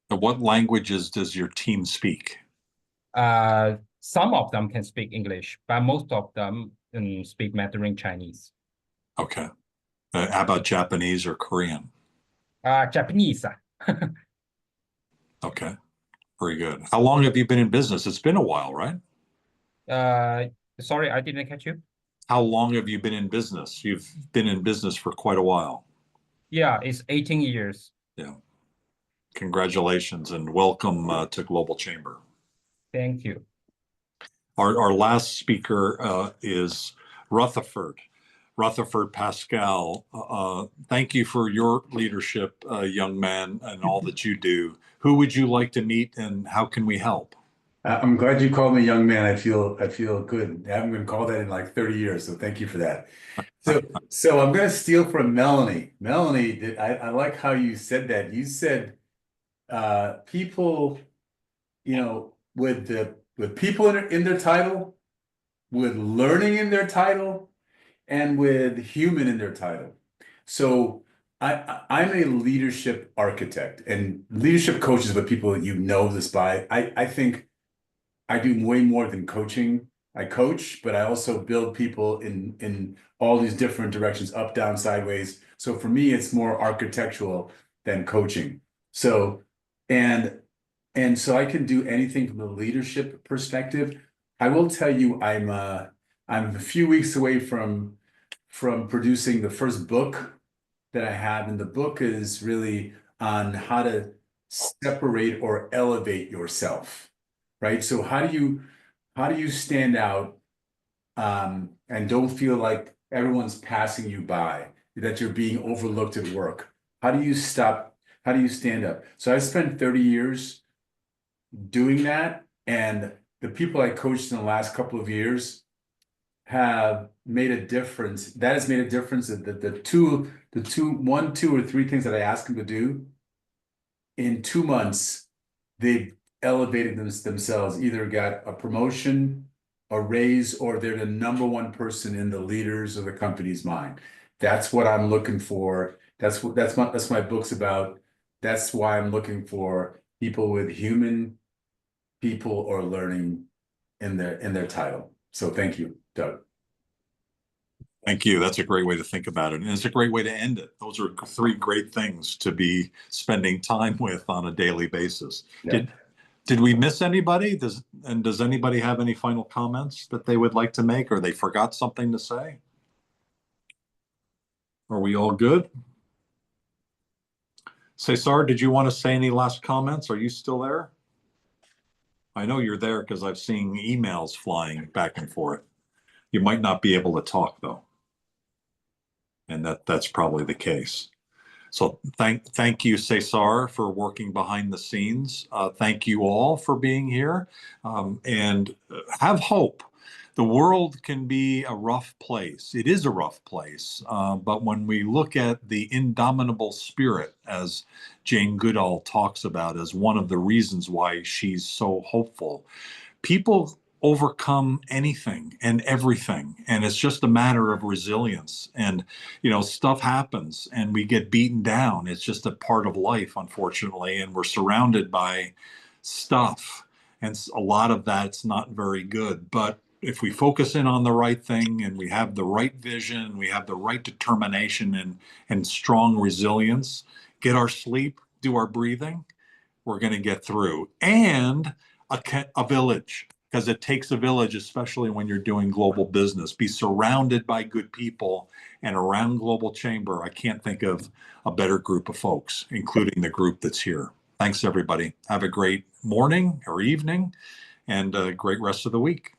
And what languages does your team speak? Some of them can speak English, but most of them speak Mandarin Chinese. Okay. How about Japanese or Korean? Japanese. Okay, very good. How long have you been in business? It's been a while, right? Sorry, I didn't catch you. How long have you been in business? You've been in business for quite a while. Yeah, it's 18 years. Yeah. Congratulations and welcome to Global Chamber. Thank you. Our last speaker is Rutherford. Rutherford Pascal, thank you for your leadership, young man, and all that you do. Who would you like to meet and how can we help? I'm glad you called me young man. I feel good. I haven't been called that in like 30 years, so thank you for that. So I'm going to steal from Melanie. Melanie, I like how you said that. You said people, you know, with people in their title, with learning in their title, and with human in their title. So I'm a leadership architect, and leadership coach is what people you know this by. I think I do way more than coaching. I coach, but I also build people in all these different directions, up, down, sideways. So for me, it's more architectural than coaching. So and so I can do anything from a leadership perspective. I will tell you, I'm a few weeks away from producing the first book that I have, and the book is really on how to separate or elevate yourself, right? So how do you stand out and don't feel like everyone's passing you by, that you're being overlooked at work? How do you stand up? So I spent 30 years doing that, and the people I coached in the last couple of years have made a difference. That has made a difference. The 1, 2, or 3 things that I ask them to do in 2 months, they've elevated themselves, either got a promotion, a raise, or they're the #1 person in the leaders of the company's mind. That's what I'm looking for. That's my book's about. That's why I'm looking for people with human, people, or learning in their title. So thank you, Doug. Thank you. That's a great way to think about it. And it's a great way to end it. Those are 3 great things to be spending time with on a daily basis. Yeah. Did we miss anybody? Does anybody have any final comments that they would like to make, or they forgot something to say? Are we all good? Cesar, did you want to say any last comments? Are you still there? I know you're there because I've seen emails flying back and forth. You might not be able to talk though. And that's probably the case. So thank you, Cesar, for working behind the scenes. Thank you all for being here, and have hope. The world can be a rough place. It is a rough place, but when we look at the indomitable spirit, as Jane Goodall talks about as one of the reasons why she's so hopeful, people overcome anything and everything, and it's just a matter of resilience. And stuff happens and we get beaten down. It's just a part of life, unfortunately, and we're surrounded by stuff, and a lot of that's not very good. But if we focus in on the right thing and we have the right vision, we have the right determination and strong resilience, get our sleep, do our breathing, we're going to get through. And a village, because it takes a village, especially when you're doing global business. Be surrounded by good people, and around Global Chamber, I can't think of a better group of folks, including the group that's here. Thanks, everybody. Have a great morning or evening, and a great rest of the week.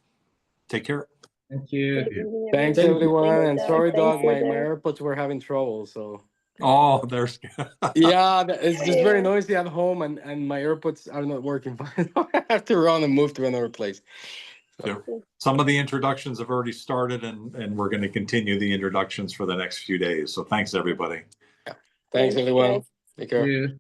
Take care. Thank you. Thanks, everyone. And sorry, Doug, my AirPods were having trouble. So. Oh, there's. Yeah, it's just very noisy at home, and my AirPods are not working fine. I have to run and move to another place. So. Some of the introductions have already started, and we're going to continue the introductions for the next few days. So thanks, everybody. Yeah. Thanks, everyone. Take care.